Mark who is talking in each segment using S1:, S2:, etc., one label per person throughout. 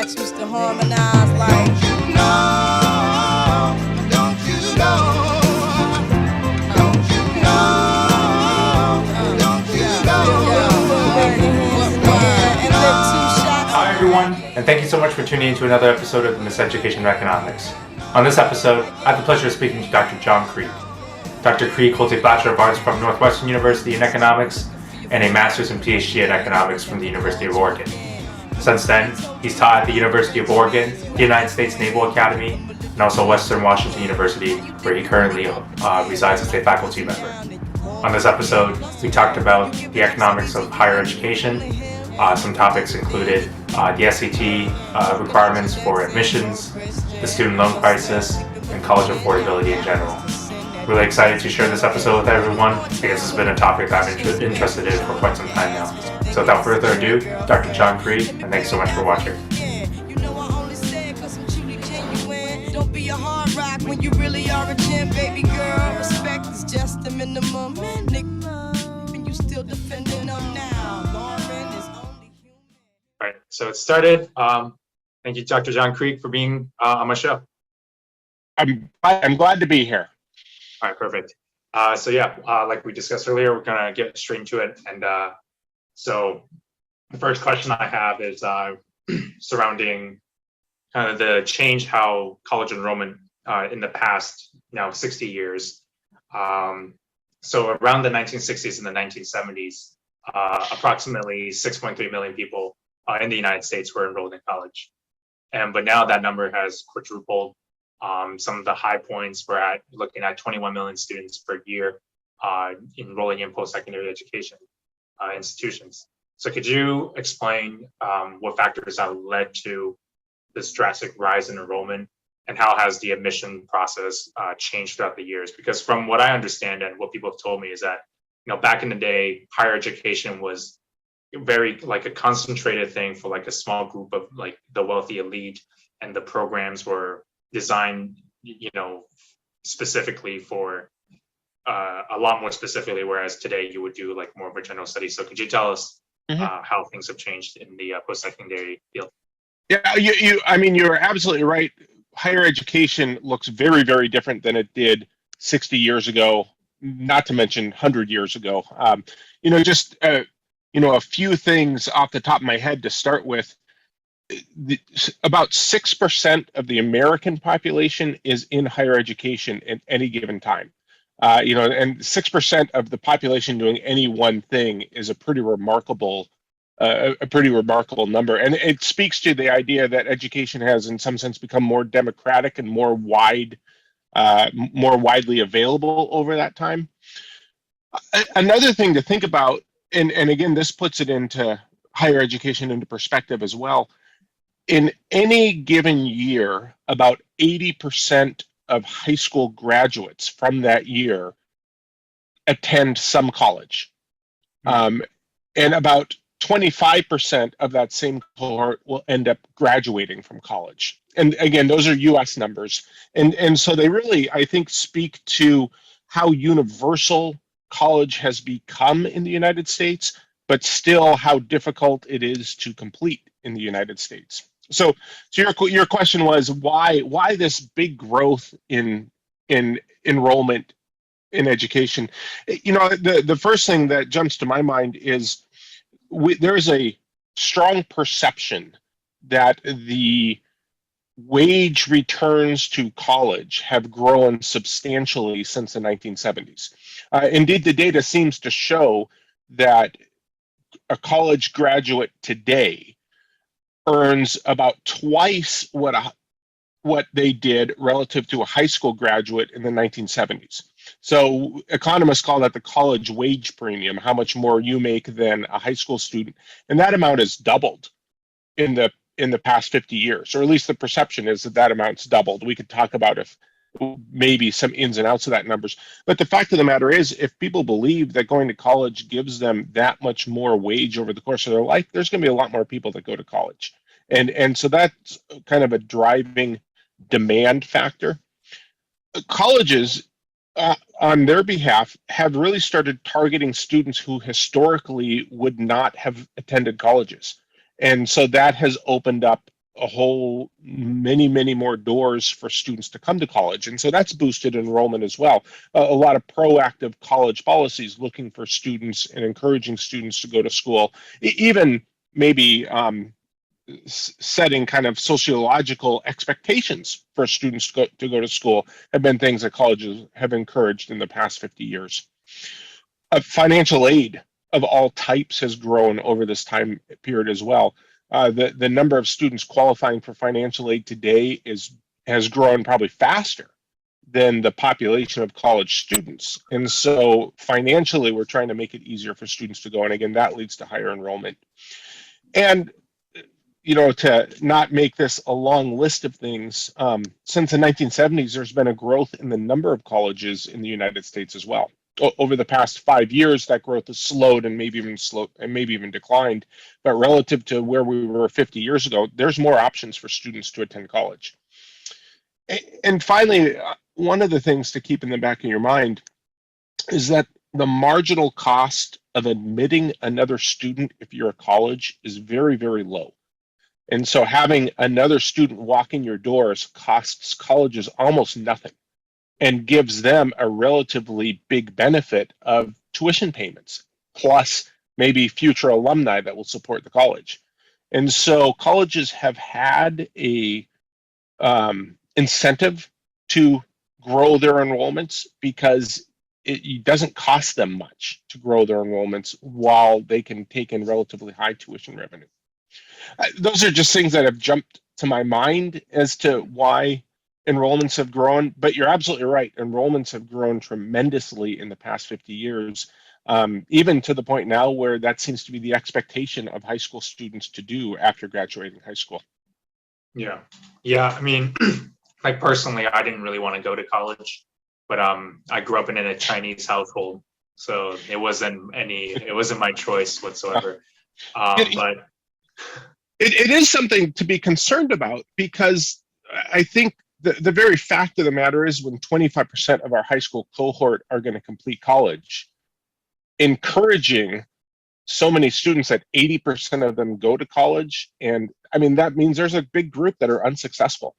S1: cats used to harmonize like, no, don't you know?
S2: Hi everyone, and thank you so much for tuning in to another episode of the Miseducation of Economics. On this episode, I have the pleasure of speaking to Dr. John Krieg. Dr. Krieg holds a Bachelor of Arts from Northwestern University in Economics and a Master's and Ph.D. in Economics from the University of Oregon. Since then, he's taught at the University of Oregon, the United States Naval Academy, and also Western Washington University, where he currently resides as a faculty member. On this episode, we talked about the economics of higher education. Some topics included the SAT requirements for admissions, the student loan crisis, and college affordability in general. Really excited to share this episode with everyone because this has been a topic that I'm interested in for quite some time now. So without further ado, Dr. John Krieg, and thanks so much for watching.
S1: Don't be a hard rock when you really are a gem, baby girl. Respect is just the minimum. Nick, and you still defending them now. Lauren is only human.
S2: All right, so it started. Thank you, Dr. John Krieg, for being on my show.
S3: I'm glad to be here.
S2: All right, perfect. Like we discussed earlier, we're gonna get straight into it. And so the first question I have is surrounding kind of the change how college enrollment in the past 60 years. So around the 1960s and the 1970s, approximately 6.3 million people in the United States were enrolled in college. But now that number has quadrupled. Some of the high points we're looking at 21 million students per year enrolling in post-secondary education institutions. So could you explain what factors have led to this drastic rise in enrollment, and how has the admission process changed throughout the years? Because from what I understand and what people have told me is that, back in the day, higher education was very like a concentrated thing for like a small group of like the wealthy elite, and the programs were designed, specifically for a lot more specifically, whereas today you would do like more of a general study. So could you tell us how things have changed in the post-secondary field?
S3: Yeah, you're absolutely right. Higher education looks very, very different than it did 60 years ago, not to mention 100 years ago. A few things off the top of my head to start with. About 6% of the American population is in higher education at any given time. And 6% of the population doing any one thing is a pretty remarkable number. And it speaks to the idea that education has, in some sense, become more democratic and more widely available over that time. Another thing to think about, and again, this puts it into higher education into perspective as well. In any given year, about 80% of high school graduates from that year attend some college. And about 25% of that same cohort will end up graduating from college. And again, those are US numbers. And so they really, I think, speak to how universal college has become in the United States, but still how difficult it is to complete in the United States. So your question was why this big growth in enrollment in education? The first thing that jumps to my mind is there is a strong perception that the wage returns to college have grown substantially since the 1970s. Indeed, the data seems to show that a college graduate today earns about twice what they did relative to a high school graduate in the 1970s. So economists call that the college wage premium, how much more you make than a high school student. And that amount has doubled in the past 50 years, or at least the perception is that amount's doubled. We could talk about if maybe some ins and outs of that numbers. But the fact of the matter is, if people believe that going to college gives them that much more wage over the course of their life, there's going to be a lot more people that go to college. And so that's kind of a driving demand factor. Colleges, on their behalf, have really started targeting students who historically would not have attended colleges. And so that has opened up a whole many more doors for students to come to college. And so that's boosted enrollment as well. A lot of proactive college policies looking for students and encouraging students to go to school, even maybe setting kind of sociological expectations for students to go to school have been things that colleges have encouraged in the past 50 years. Financial aid of all types has grown over this time period as well. The number of students qualifying for financial aid today has grown probably faster than the population of college students. And so financially, we're trying to make it easier for students to go. And again, that leads to higher enrollment. And to not make this a long list of things, since the 1970s, there's been a growth in the number of colleges in the United States as well. Over the past 5 years, that growth has slowed and maybe even declined. But relative to where we were 50 years ago, there's more options for students to attend college. And finally, one of the things to keep in the back of your mind is that the marginal cost of admitting another student if you're a college is very, very low. And so having another student walk in your doors costs colleges almost nothing and gives them a relatively big benefit of tuition payments, plus maybe future alumni that will support the college. And so colleges have had a incentive to grow their enrollments because it doesn't cost them much to grow their enrollments while they can take in relatively high tuition revenue. Those are just things that have jumped to my mind as to why enrollments have grown, but you're absolutely right. Enrollments have grown tremendously in the past 50 years, even to the point now where that seems to be the expectation of high school students to do after graduating high school.
S2: Yeah. I mean, like personally, I didn't really want to go to college, but I grew up in a Chinese household, so it wasn't my choice whatsoever. But
S3: it is something to be concerned about, because I think the very fact of the matter is when 25% of our high school cohort are going to complete college, encouraging so many students that 80% of them go to college. And I mean, that means there's a big group that are unsuccessful.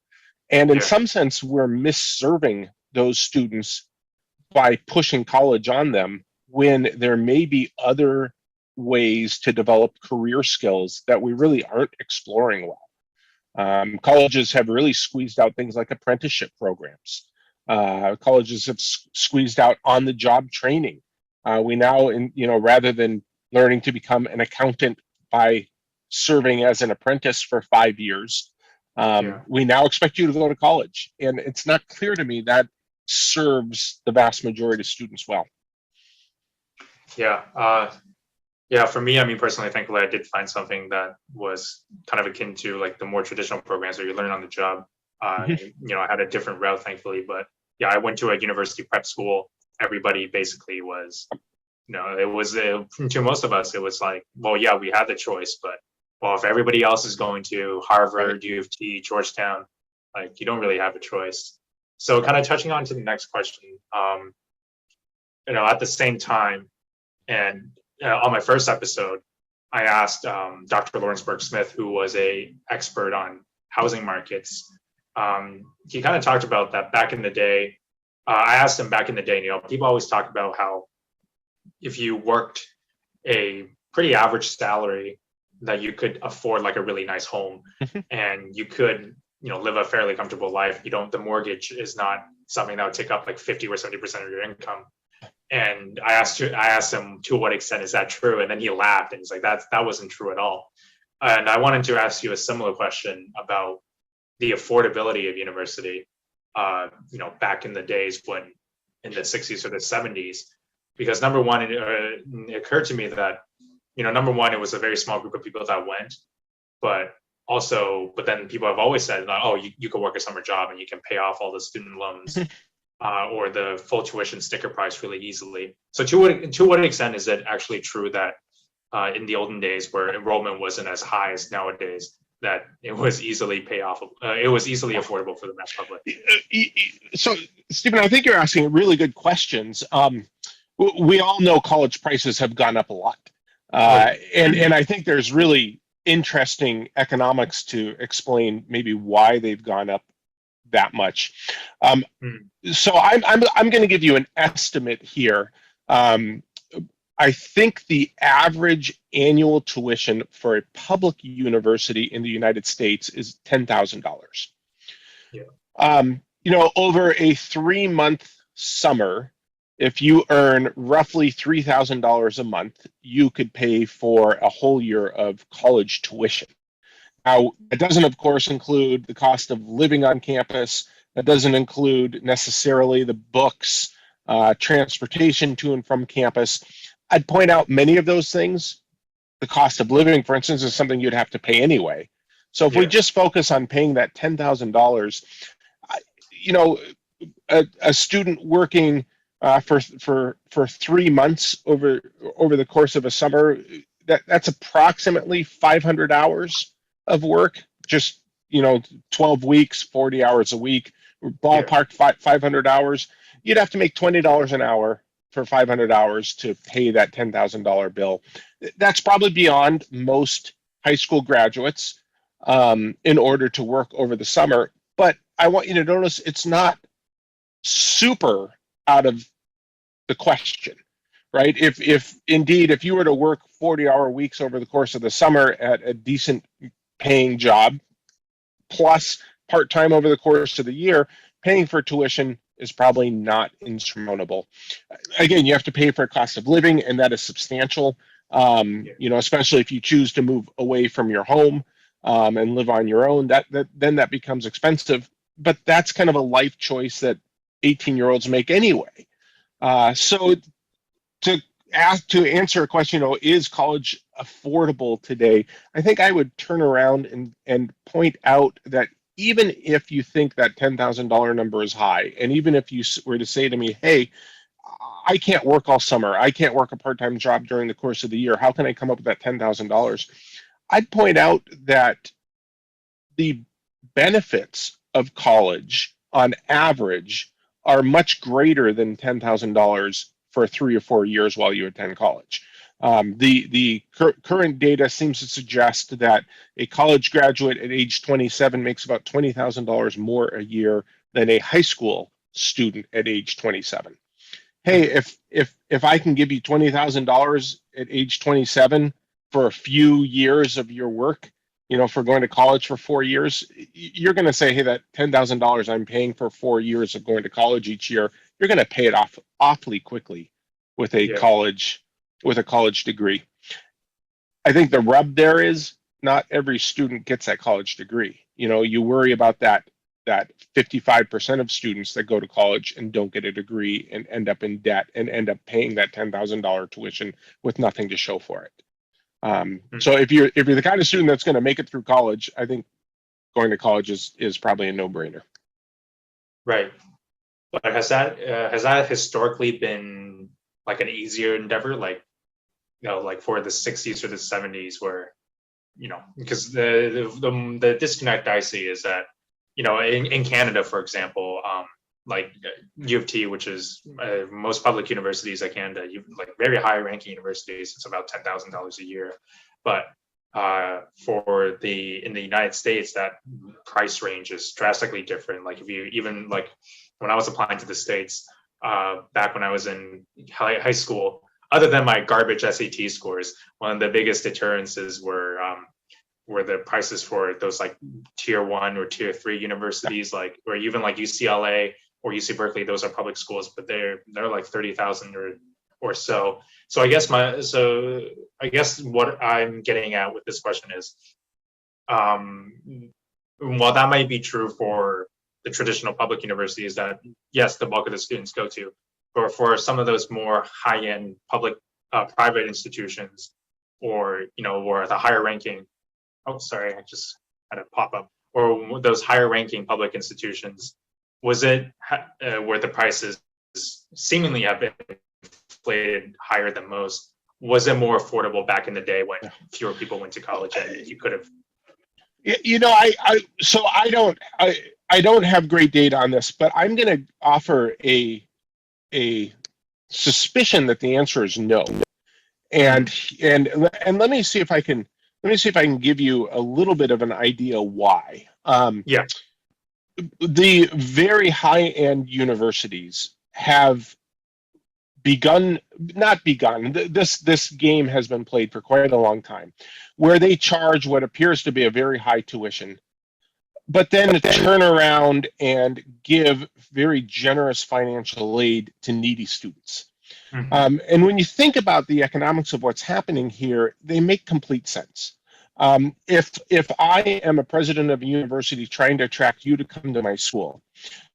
S3: And in some sense, we're misserving those students by pushing college on them when there may be other ways to develop career skills that we really aren't exploring well. Colleges have really squeezed out things like apprenticeship programs. Colleges have squeezed out on-the-job training. We now, rather than learning to become an accountant by serving as an apprentice for 5 years, we now expect you to go to college. And it's not clear to me that serves the vast majority of students well.
S2: Yeah, for me, I mean, personally, thankfully, I did find something that was kind of akin to like the more traditional programs where you learn on the job. I had a different route, thankfully, but yeah, I went to a university prep school. Everybody basically was, it was to most of us, it was like, well, yeah, we had the choice, but well, if everybody else is going to Harvard, U of T, Georgetown, like you don't really have a choice. So kind of touching on to the next question, at the same time, and on my first episode, I asked Dr. Lawrence Burke-Smith, who was an expert on housing markets. He kind of talked about that back in the day. I asked him back in the day, people always talk about how if you worked a pretty average salary, that you could afford like a really nice home and you could, live a fairly comfortable life. The mortgage is not something that would take up like 50 or 70% of your income. And I asked him, to what extent is that true? And then he laughed and he's like, that wasn't true at all. And I wanted to ask you a similar question about the affordability of university, back in the days when in the 60s or the 70s, because number one, it occurred to me that, number one, it was a very small group of people that went, but then people have always said, oh, you could work a summer job and you can pay off all the student loans. Or the full tuition sticker price really easily. So to what extent is it actually true that in the olden days where enrollment wasn't as high as nowadays, that it was easily affordable for the mass public?
S3: So, Stephen, I think you're asking really good questions. We all know college prices have gone up a lot. And I think there's really interesting economics to explain maybe why they've gone up that much. So I'm going to give you an estimate here. I think the average annual tuition for a public university in the United States is $10,000.
S2: Yeah.
S3: Over a 3-month summer, if you earn roughly $3,000 a month, you could pay for a whole year of college tuition. Now, it doesn't, of course, include the cost of living on campus. That doesn't include necessarily the books, transportation to and from campus. I'd point out many of those things. The cost of living, for instance, is something you'd have to pay anyway. So if we just focus on paying that $10,000, a student working for 3 months over the course of a summer, that's approximately 500 hours of work. Just 12 weeks, 40 hours a week, ballpark 500 hours. You'd have to make $20 an hour for 500 hours to pay that $10,000 bill. That's probably beyond most high school graduates in order to work over the summer. But I want you to notice it's not super out of the question, right? If indeed, if you were to work 40-hour weeks over the course of the summer at a decent paying job, plus part-time over the course of the year, paying for tuition is probably not insurmountable. Again, you have to pay for a cost of living, and that is substantial. Especially if you choose to move away from your home and live on your own, then that becomes expensive. But that's kind of a life choice that 18-year-olds make anyway. So to answer a question, is college affordable today? I think I would turn around and point out that even if you think that $10,000 number is high, and even if you were to say to me, hey, I can't work all summer, I can't work a part-time job during the course of the year, how can I come up with that $10,000? I'd point out that the benefits of college on average are much greater than $10,000 for 3 or 4 years while you attend college. The current data seems to suggest that a college graduate at age 27 makes about $20,000 more a year than a high school student at age 27. Hey, if I can give you $20,000 at age 27 for a few years of your work, for going to college for 4 years, you're going to say, hey, that $10,000 I'm paying for 4 years of going to college each year, you're going to pay it off awfully quickly with a college degree. I think the rub there is not every student gets that college degree. You worry about that 55% of students that go to college and don't get a degree and end up in debt and end up paying that $10,000 tuition with nothing to show for it. So if you're the kind of student that's going to make it through college, I think going to college is probably a no-brainer.
S2: Right. But has that historically been like an easier endeavor, like for the 60s or the 70s, where because the disconnect I see is that in Canada, for example, like U of T, which is most public universities in Canada, very high ranking universities, it's about $10,000 a year. But in the United States, that price range is drastically different. Like if you even when I was applying to the States back when I was in high school, other than my garbage SAT scores, one of the biggest deterrences were the prices for those like tier 1 or tier 3 universities, or even like UCLA or UC Berkeley. Those are public schools, but they're like 30,000 or so. So I guess what I'm getting at with this question is, while that might be true for the traditional public universities that yes, the bulk of the students go to, or for some of those more high-end public private institutions, or the higher ranking. Oh, sorry, I just had a pop up. Or those higher ranking public institutions, was it where the prices seemingly have been inflated higher than most? Was it more affordable back in the day when fewer people went to college and you could have?
S3: I don't have great data on this, but I'm going to offer a suspicion that the answer is no. And let me see if I can let me see if I can give you a little bit of an idea why.
S2: Yeah.
S3: The very high-end universities have not begun, this game has been played for quite a long time, where they charge what appears to be a very high tuition, but then turn around and give very generous financial aid to needy students. And when you think about the economics of what's happening here, they make complete sense. If I am a president of a university trying to attract you to come to my school,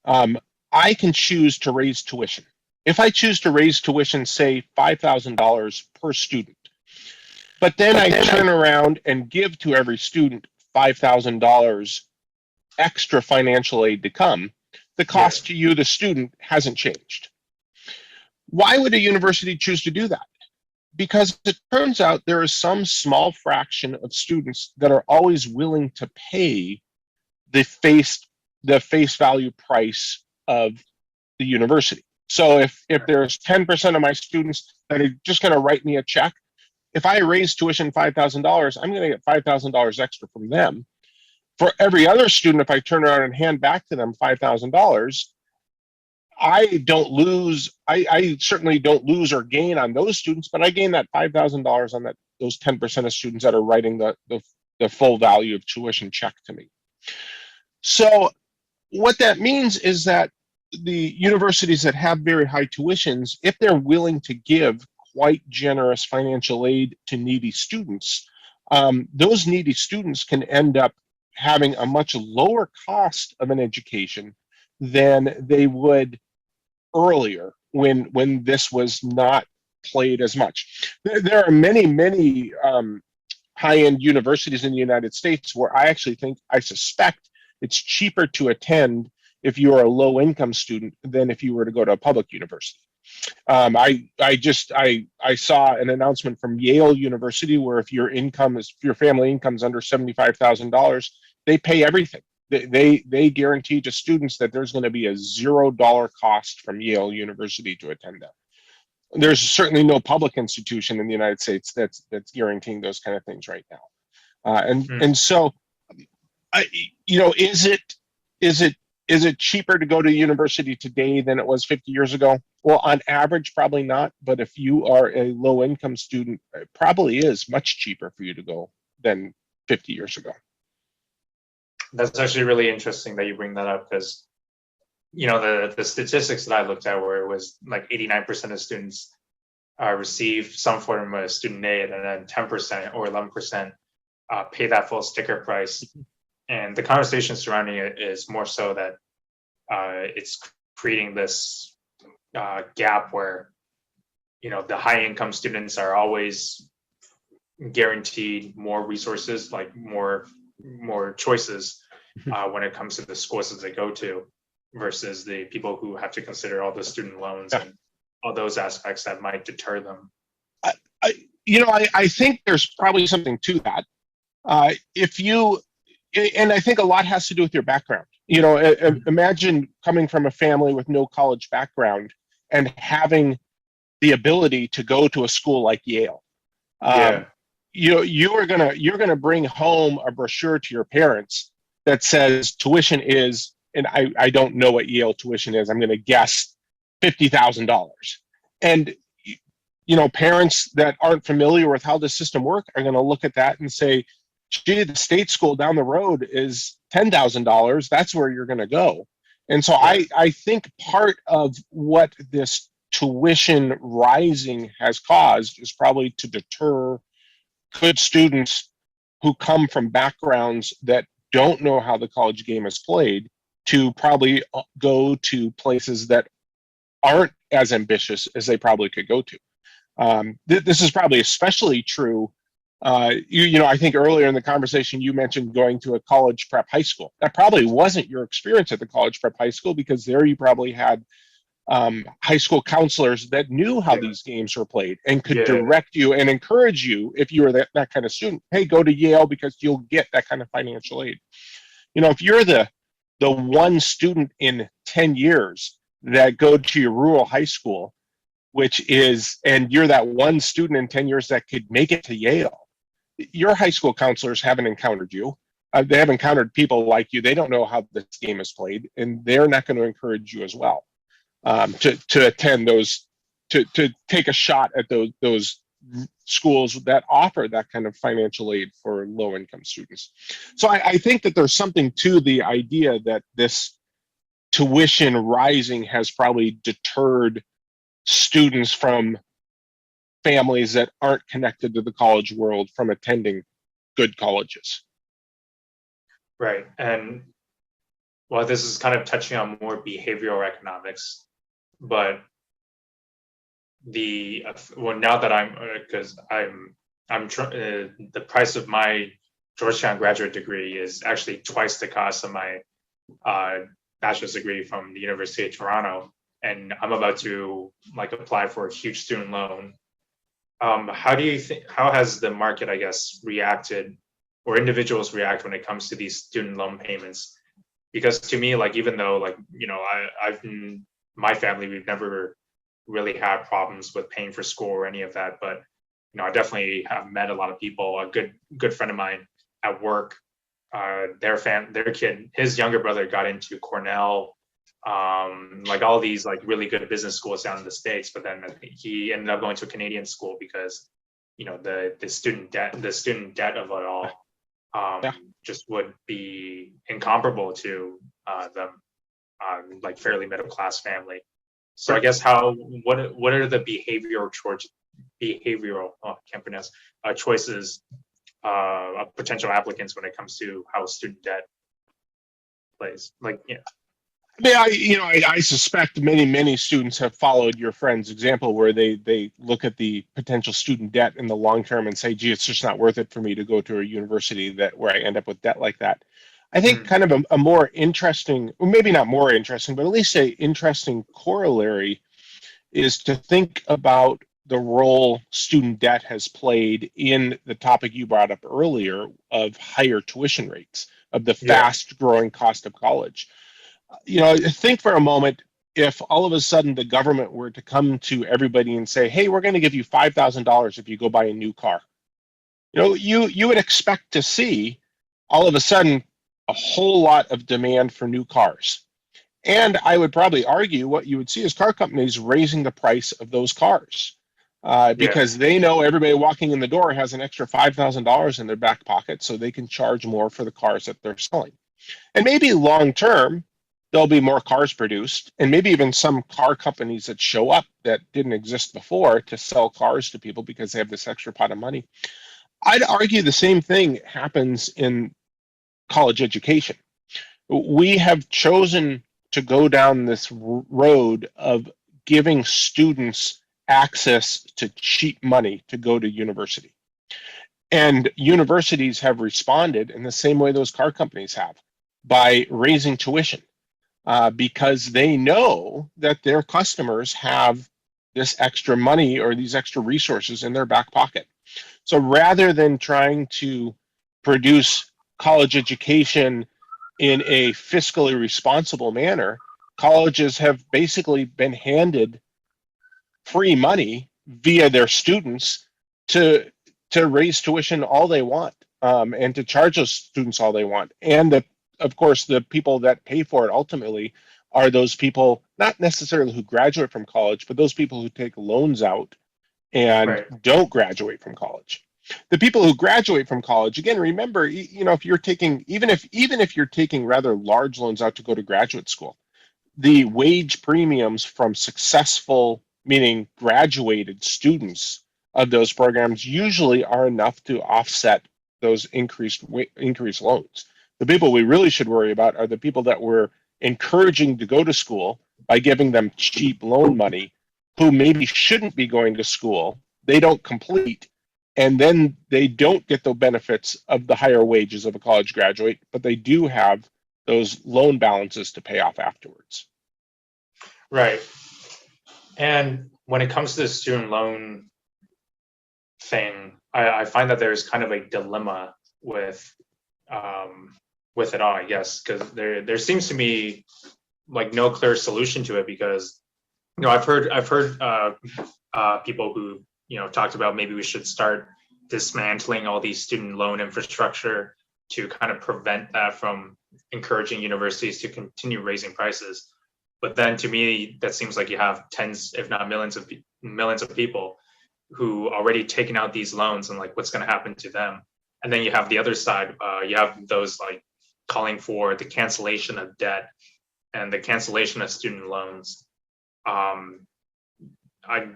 S3: I can choose to raise tuition. If I choose to raise tuition, say $5,000 per student, but then I turn around and give to every student $5,000 extra financial aid to come, the cost to you, the student, hasn't changed. Why would a university choose to do that? Because it turns out there is some small fraction of students that are always willing to pay the face value price of the university. So if there's 10% of my students that are just going to write me a check, if I raise tuition $5,000, I'm going to get $5,000 extra from them. For every other student, if I turn around and hand back to them $5,000, I don't lose. I certainly don't lose or gain on those students, but I gain that $5,000 on those 10% of students that are writing the full value of tuition check to me. So what that means is that the universities that have very high tuitions, if they're willing to give quite generous financial aid to needy students, those needy students can end up having a much lower cost of an education than they would earlier when this was not played as much. There are many high-end universities in the United States where I suspect it's cheaper to attend if you are a low-income student than if you were to go to a public university. I saw an announcement from Yale University where if your family income is under $75,000, they pay everything. They guarantee to students that there's going to be a $0 cost from Yale University to attend that. There's certainly no public institution in the United States that's guaranteeing those kind of things right now. And so, is it cheaper to go to university today than it was 50 years ago? Well, on average, probably not. But if you are a low-income student, it probably is much cheaper for you to go than 50 years ago.
S2: That's actually really interesting that you bring that up, because the statistics that I looked at where it was like 89% of students receive some form of student aid, and then 10% or 11% pay that full sticker price. And the conversation surrounding it is more so that it's creating this gap where the high income students are always guaranteed more resources, like more choices when it comes to the schools that they go to, versus the people who have to consider all the student loans and all those aspects that might deter them.
S3: I think there's probably something to that. And I think a lot has to do with your background. Imagine coming from a family with no college background and having the ability to go to a school like Yale. You're gonna bring home a brochure to your parents that says tuition is, and I don't know what Yale tuition is, I'm gonna guess $50,000. And parents that aren't familiar with how the system works are gonna look at that and say, gee, the state school down the road is $10,000, that's where you're gonna go. And so I think part of what this tuition rising has caused is probably to deter good students who come from backgrounds that don't know how the college game is played to probably go to places that aren't as ambitious as they probably could go to. This is probably especially true. I think earlier in the conversation you mentioned going to a college prep high school. That probably wasn't your experience at the college prep high school, because there you probably had high school counselors that knew how these games were played and could direct you and encourage you, if you were that kind of student, hey, go to Yale because you'll get that kind of financial aid. If you're the one student in 10 years that go to your rural high school, and you're that one student in 10 years that could make it to Yale, your high school counselors haven't encountered you. They have encountered people like you. They don't know how this game is played, and they're not going to encourage you as well to attend those, to take a shot at those schools that offer that kind of financial aid for low income students. So I think that there's something to the idea that this tuition rising has probably deterred students from families that aren't connected to the college world from attending good colleges.
S2: Right. And well, this is kind of touching on more behavioral economics, but now that the price of my Georgetown graduate degree is actually twice the cost of my bachelor's degree from the University of Toronto, and I'm about to apply for a huge student loan. How has the market, I guess, reacted, or individuals react when it comes to these student loan payments? Because to me, even though my family, we've never really had problems with paying for school or any of that, but I definitely have met a lot of people. A good friend of mine at work, their kid, his younger brother got into Cornell, all these really good business schools down in the States, but then he ended up going to a Canadian school because the student debt of it all just would be incomparable to them, fairly middle class family. So I guess what are the behavioral choices of potential applicants when it comes to how student debt plays?
S3: I suspect many students have followed your friend's example where they look at the potential student debt in the long term and say, gee, it's just not worth it for me to go to a university where I end up with debt like that. I think kind of a more interesting, or maybe not more interesting, but at least an interesting corollary is to think about the role student debt has played in the topic you brought up earlier of higher tuition rates, of the fast growing cost of college. Think for a moment, if all of a sudden the government were to come to everybody and say, hey, we're going to give you $5,000 if you go buy a new car. You would expect to see all of a sudden a whole lot of demand for new cars. And I would probably argue what you would see is car companies raising the price of those cars because they know everybody walking in the door has an extra $5,000 in their back pocket, so they can charge more for the cars that they're selling. And maybe long term, there'll be more cars produced, and maybe even some car companies that show up that didn't exist before to sell cars to people because they have this extra pot of money. I'd argue the same thing happens in college education. We have chosen to go down this road of giving students access to cheap money to go to university. And universities have responded in the same way those car companies have, by raising tuition, because they know that their customers have this extra money or these extra resources in their back pocket. So rather than trying to produce college education in a fiscally responsible manner, colleges have basically been handed free money via their students to raise tuition all they want, and to charge those students all they want. And of course, the people that pay for it ultimately are those people, not necessarily who graduate from college, but those people who take loans out and don't graduate from college. The people who graduate from college, again, remember, if you're taking, even if you're taking rather large loans out to go to graduate school, the wage premiums from successful, meaning graduated students of those programs usually are enough to offset those increased loans. The people we really should worry about are the people that we're encouraging to go to school by giving them cheap loan money, who maybe shouldn't be going to school. They don't complete, and then they don't get the benefits of the higher wages of a college graduate, but they do have those loan balances to pay off afterwards.
S2: Right. And when it comes to the student loan thing, I find that there's kind of a dilemma with it all, I guess, because there seems to be no clear solution to it, because I've heard people who talked about maybe we should start dismantling all these student loan infrastructure to kind of prevent that from encouraging universities to continue raising prices. But then to me, that seems like you have tens, if not millions of people who already taken out these loans, and like what's going to happen to them. And then you have the other side, you have those like calling for the cancellation of debt and the cancellation of student loans. I,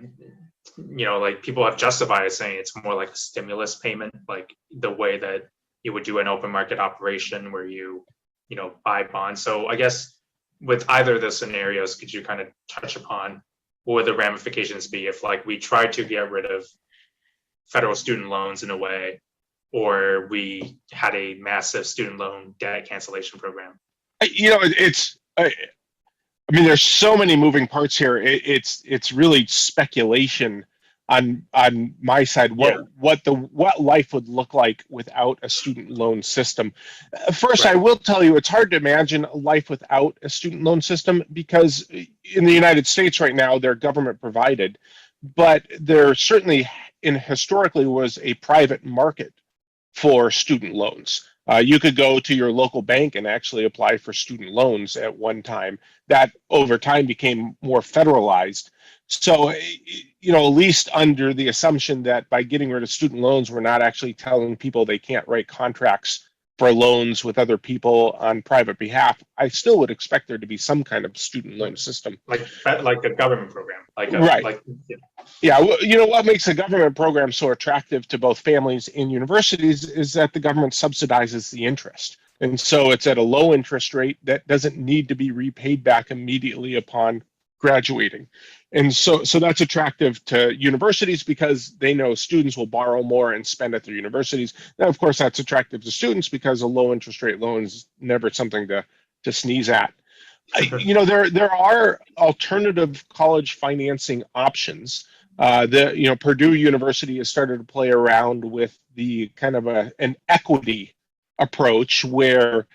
S2: like people have justified it, saying it's more like a stimulus payment, like the way that you would do an open market operation where you buy bonds. So I guess with either of those scenarios, could you kind of touch upon what would the ramifications be if like we tried to get rid of federal student loans in a way, or we had a massive student loan debt cancellation program?
S3: I mean, there's so many moving parts here. It's really speculation on my side. What life would look like without a student loan system. First,
S2: Right.
S3: I will tell you, it's hard to imagine a life without a student loan system, because in the United States right now, they're government provided, but there certainly historically was a private market for student loans. You could go to your local bank and actually apply for student loans at one time. That over time became more federalized. So, at least under the assumption that by getting rid of student loans, we're not actually telling people they can't write contracts for loans with other people on private behalf, I still would expect there to be some kind of student loan system.
S2: Like a government program.
S3: Right. Yeah, what makes a government program so attractive to both families and universities is that the government subsidizes the interest. And so it's at a low interest rate that doesn't need to be repaid back immediately upon graduating. And so that's attractive to universities because they know students will borrow more and spend at their universities. Now, of course, that's attractive to students because a low interest rate loan is never something to sneeze at. There are alternative college financing options. Purdue University has started to play around with the kind of an equity approach where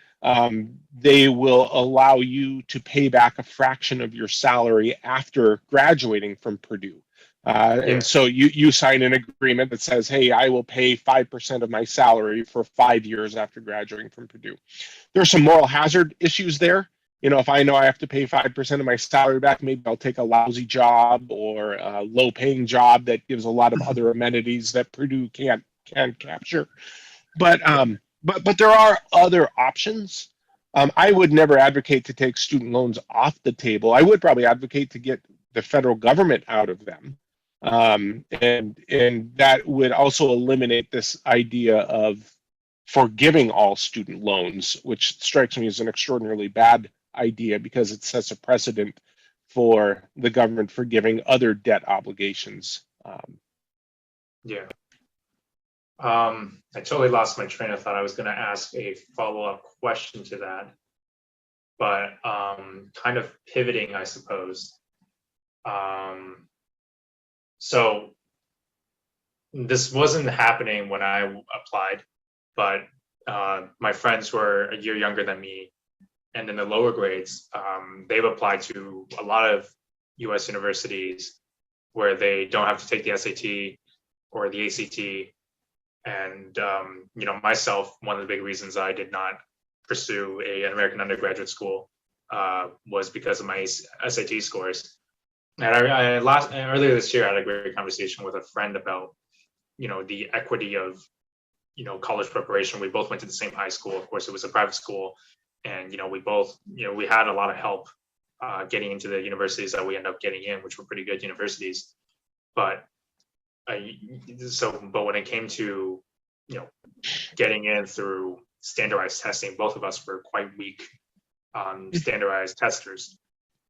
S3: they will allow you to pay back a fraction of your salary after graduating from Purdue. And so you sign an agreement that says, hey, I will pay 5% of my salary for 5 years after graduating from Purdue. There's some moral hazard issues there. If I know I have to pay 5% of my salary back, maybe I'll take a lousy job or a low-paying job that gives a lot of other amenities that Purdue can't capture. But there are other options. I would never advocate to take student loans off the table. I would probably advocate to get the federal government out of them. And that would also eliminate this idea of forgiving all student loans, which strikes me as an extraordinarily bad idea because it sets a precedent for the government forgiving other debt obligations.
S2: I totally lost my train of thought. I was going to ask a follow-up question to that, but kind of pivoting, I suppose. So this wasn't happening when I applied, but my friends were a year younger than me, and in the lower grades, they've applied to a lot of U.S. universities where they don't have to take the SAT or the ACT. And myself, one of the big reasons I did not pursue an American undergraduate school was because of my SAT scores. And earlier this year, I had a great conversation with a friend about the equity of college preparation. We both went to the same high school. Of course, it was a private school, and we both we had a lot of help getting into the universities that we ended up getting in, which were pretty good universities. But when it came to getting in through standardized testing, both of us were quite weak standardized testers.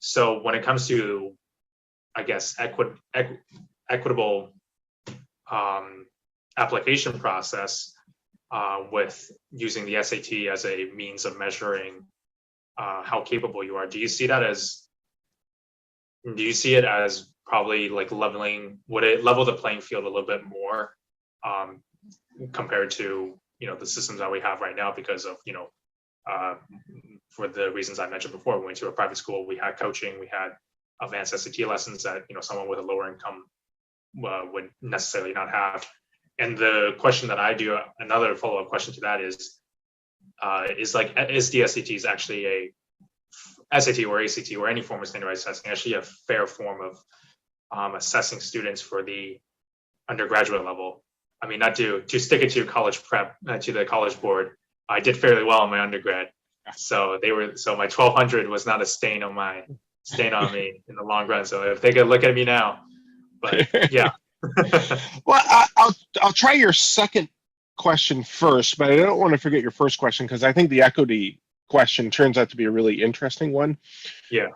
S2: So when it comes to, I guess, equitable application process with using the SAT as a means of measuring how capable you are, do you see it as probably like would it level the playing field a little bit more compared to the systems that we have right now? Because of for the reasons I mentioned before, we went to a private school, we had coaching, we had advanced SAT lessons that someone with a lower income would necessarily not have. and the question that I do, another follow-up question to that is like, is the SATs actually SAT or ACT or any form of standardized testing actually a fair form of assessing students for the undergraduate level? I mean, not to stick it to college prep, to the College Board. I did fairly well in my undergrad, so my 1200 was not a stain on me in the long run. So if they could look at me now, but yeah.
S3: Well, I'll try your second question first, but I don't want to forget your first question because I think the equity question turns out to be a really interesting one.
S2: Yeah.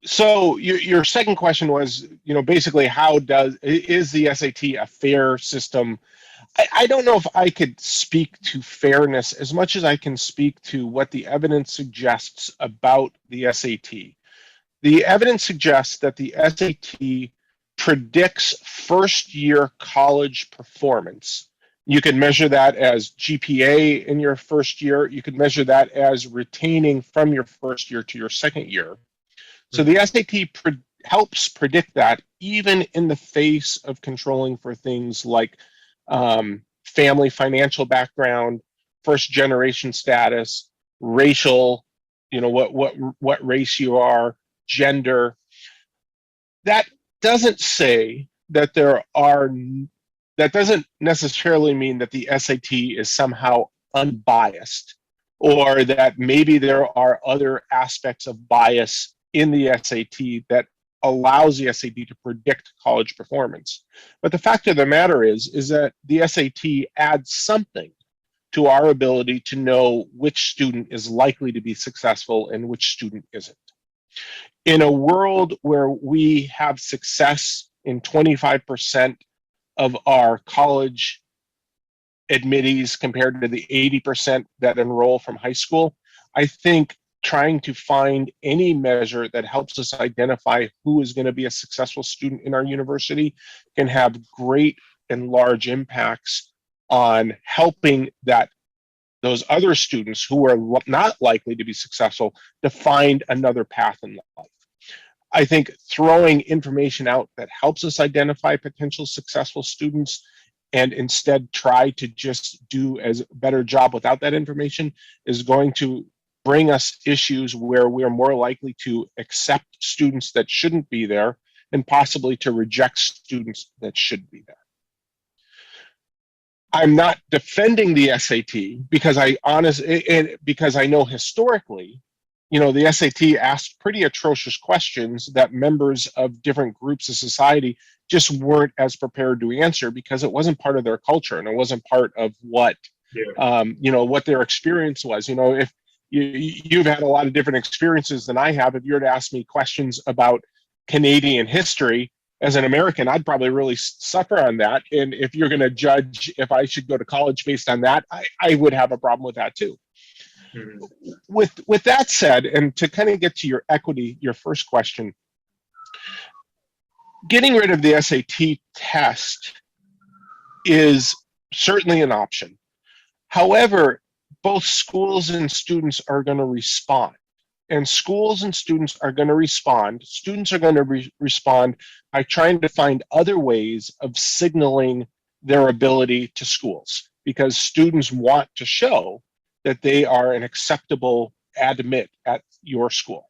S3: So your second question was, basically is the SAT a fair system? I don't know if I could speak to fairness as much as I can speak to what the evidence suggests about the SAT. The evidence suggests that the SAT predicts first-year college performance. You can measure that as GPA in your first year. You could measure that as retaining from your first year to your second year. So the SAT helps predict that even in the face of controlling for things like family financial background, first generation status, racial, what race you are, gender. That doesn't say that that doesn't necessarily mean that the SAT is somehow unbiased, or that maybe there are other aspects of bias in the SAT that allows the SAT to predict college performance. But the fact of the matter is that the SAT adds something to our ability to know which student is likely to be successful and which student isn't. In a world where we have success in 25% of our college admittees compared to the 80% that enroll from high school, I think trying to find any measure that helps us identify who is going to be a successful student in our university can have great and large impacts on helping those other students who are not likely to be successful to find another path in life. I think throwing information out that helps us identify potential successful students and instead try to just do a better job without that information is going to bring us issues where we're more likely to accept students that shouldn't be there and possibly to reject students that should be there. I'm not defending the SAT because I know historically, the SAT asked pretty atrocious questions that members of different groups of society just weren't as prepared to answer because it wasn't part of their culture and it wasn't part of what, what their experience was. If you've had a lot of different experiences than I have, if you were to ask me questions about Canadian history, as an American, I'd probably really suffer on that. And if you're going to judge if I should go to college based on that, I would have a problem with that too. Mm-hmm. With that said, and to kind of get to your first question, getting rid of the SAT test is certainly an option. However, both schools and students are going to respond. And schools and students are going to respond. Students are going to respond by trying to find other ways of signaling their ability to schools, because students want to show that they are an acceptable admit at your school.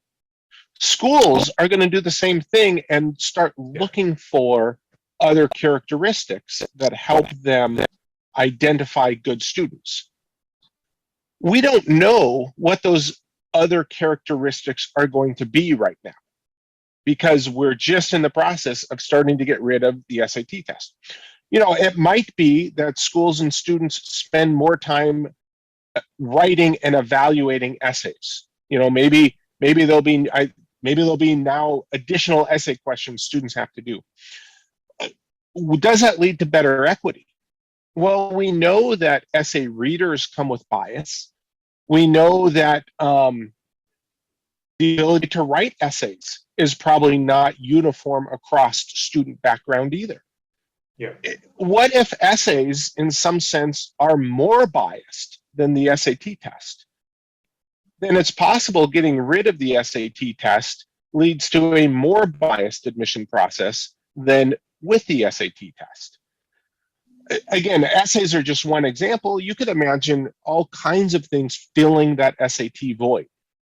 S3: Schools are going to do the same thing and start looking for other characteristics that help them identify good students. We don't know what those other characteristics are going to be right now because we're just in the process of starting to get rid of the SAT test. It might be that schools and students spend more time writing and evaluating essays. Maybe there'll be now additional essay questions students have to do. Does that lead to better equity? Well, we know that essay readers come with bias. We know that the ability to write essays is probably not uniform across student background either.
S2: Yeah.
S3: What if essays, in some sense, are more biased than the SAT test? Then it's possible getting rid of the SAT test leads to a more biased admission process than with the SAT test. Again, essays are just one example. You could imagine all kinds of things filling that SAT void.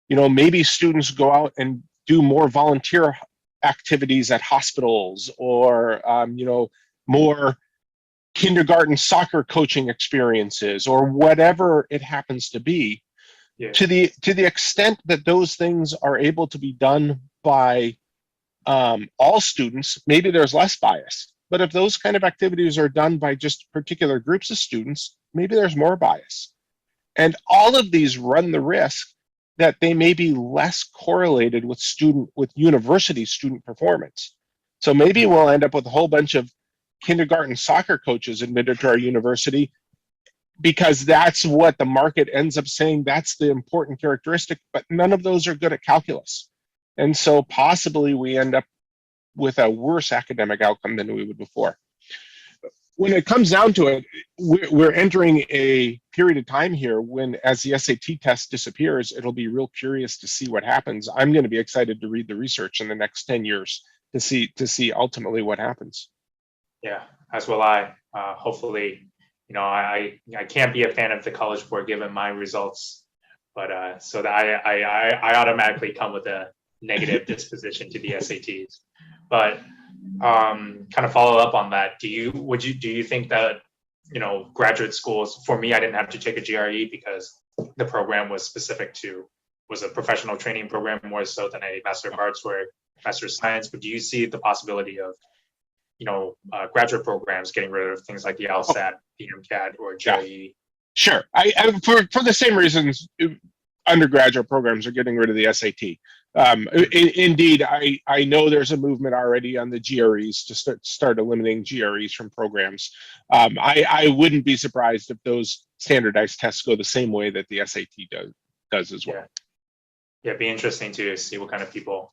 S3: You know, maybe students go out and do more volunteer activities at hospitals, or you know, more kindergarten soccer coaching experiences, or whatever it happens to be.
S2: Yeah.
S3: To the extent that those things are able to be done by all students, maybe there's less bias. But if those kind of activities are done by just particular groups of students, maybe there's more bias. And all of these run the risk that they may be less correlated with university student performance. So maybe we'll end up with a whole bunch of kindergarten soccer coaches admitted to our university, because that's what the market ends up saying, that's the important characteristic, but none of those are good at calculus. And so possibly we end up with a worse academic outcome than we would before. When it comes down to it, we're entering a period of time here when, as the SAT test disappears, it'll be real curious to see what happens. I'm going to be excited to read the research in the next 10 years to see ultimately what happens.
S2: Yeah, as will I. Hopefully, you know, I can't be a fan of the College Board given my results, but so that I automatically come with a negative disposition to the SATs. But kind of follow up on that, do you think that, you know, graduate schools, for me, I didn't have to take a GRE because the program was a professional training program more so than a Master of Arts or Master of Science, but do you see the possibility of, you know, graduate programs getting rid of things like the LSAT, the MCAT, or GRE?
S3: Yeah. Sure. For the same reasons undergraduate programs are getting rid of the SAT. Indeed, I know there's a movement already on the GREs to start eliminating GREs from programs. I wouldn't be surprised if those standardized tests go the same way that the SAT does as well.
S2: Yeah, it'd be interesting to see what kind of people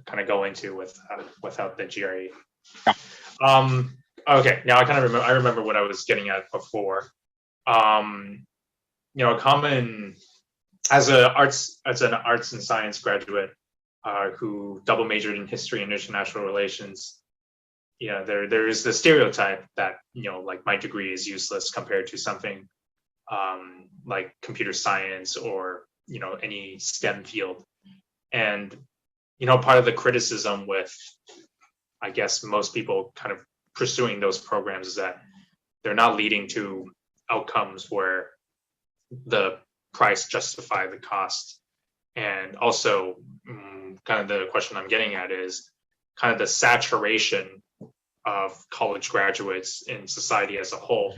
S2: kind of go into without the GRE.
S3: Yeah.
S2: Okay, now I remember what I was getting at before. You know, as an arts and science graduate who double majored in history and international relations, you know, there is the stereotype that, you know, like my degree is useless compared to something like computer science or, you know, any STEM field. And, you know, part of the criticism with, I guess, most people kind of pursuing those programs is that they're not leading to outcomes where the price justify the cost. And also kind of the question I'm getting at is kind of the saturation of college graduates in society as a whole.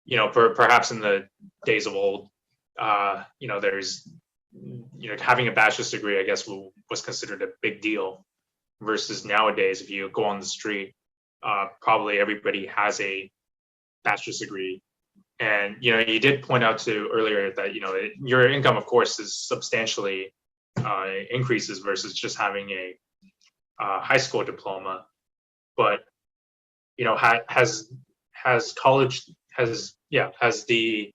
S2: You know, perhaps in the days of old, you know, there's, you know, having a bachelor's degree, I guess, was considered a big deal, versus nowadays, if you go on the street, probably everybody has a bachelor's degree. And, you know, you did point out to earlier that, you know, your income, of course, is substantially increases versus just having a high school diploma. But, you know, has the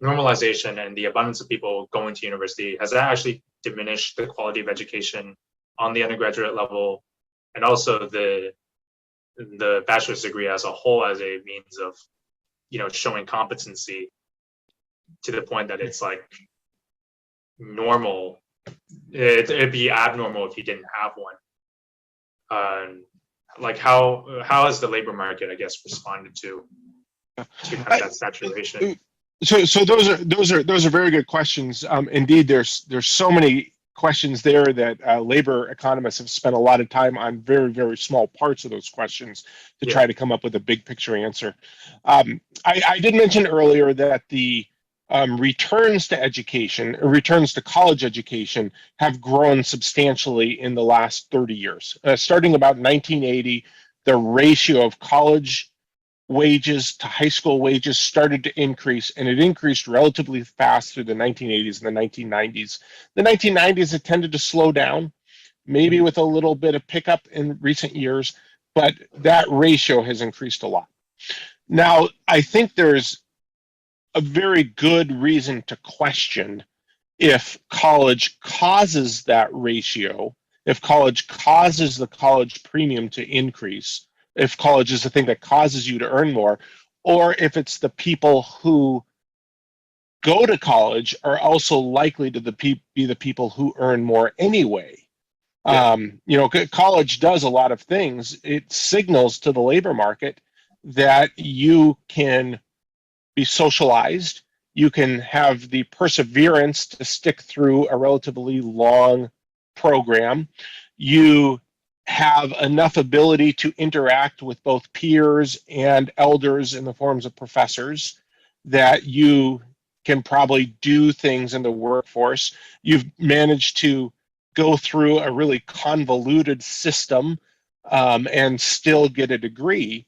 S2: normalization and the abundance of people going to university, has that actually diminished the quality of education on the undergraduate level, and also the bachelor's degree as a whole as a means of, you know, showing competency, to the point that it's like normal? It'd be abnormal if you didn't have one. Like how has the labor market, I guess, responded to kind of that saturation?
S3: So those are very good questions. Indeed, there's so many questions there that labor economists have spent a lot of time on very, very small parts of those questions to try to come up with a big picture answer. I did mention earlier that the returns to education, returns to college education, have grown substantially in the last 30 years. Starting about 1980, the ratio of college wages to high school wages started to increase, and it increased relatively fast through the 1980s and the 1990s. The 1990s, it tended to slow down, maybe with a little bit of pickup in recent years, but that ratio has increased a lot. Now, I think there's a very good reason to question if college causes that ratio if college causes the college premium to increase, if college is the thing that causes you to earn more, or if it's the people who go to college are also likely to be the people who earn more anyway.
S2: Yeah.
S3: College does a lot of things. It signals to the labor market that you can be socialized, you can have the perseverance to stick through a relatively long program, you have enough ability to interact with both peers and elders in the forms of professors that you can probably do things in the workforce. You've managed to go through a really convoluted system and still get a degree.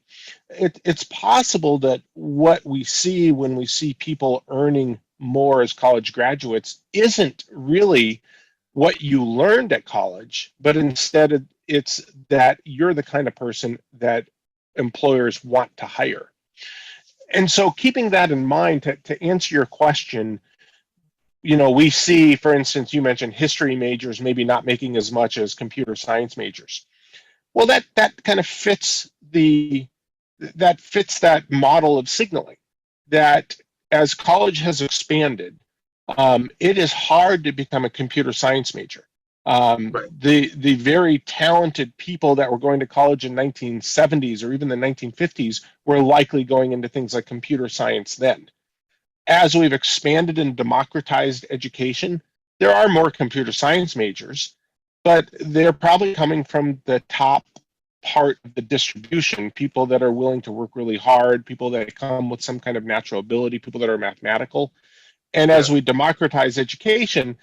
S3: It's possible that what we see when we see people earning more as college graduates isn't really what you learned at college, but instead it's that you're the kind of person that employers want to hire. And so keeping that in mind, to answer your question, we see, for instance, you mentioned history majors maybe not making as much as computer science majors. Well, that kind of fits that model of signaling, that as college has expanded, it is hard to become a computer science major.
S2: Right.
S3: The very talented people that were going to college in 1970s or even the 1950s were likely going into things like computer science then. As we've expanded and democratized education, there are more computer science majors, but they're probably coming from the top part of the distribution, people that are willing to work really hard, people that come with some kind of natural ability, people that are mathematical. And as
S2: Yeah.
S3: we democratize education,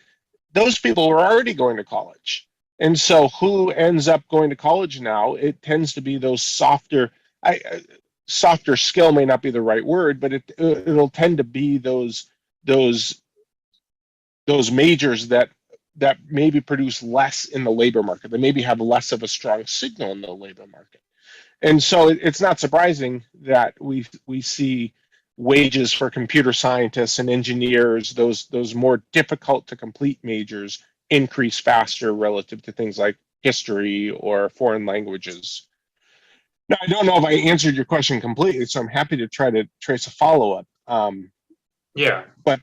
S3: those people are already going to college. And so who ends up going to college now? It tends to be those softer skill may not be the right word, but it'll tend to be those majors that maybe produce less in the labor market. They maybe have less of a strong signal in the labor market. And so it's not surprising that we see wages for computer scientists and engineers, those more difficult to complete majors, increase faster relative to things like history or foreign languages. Now, I don't know if I answered your question completely, so I'm happy to try to trace a follow-up.
S2: Yeah.
S3: But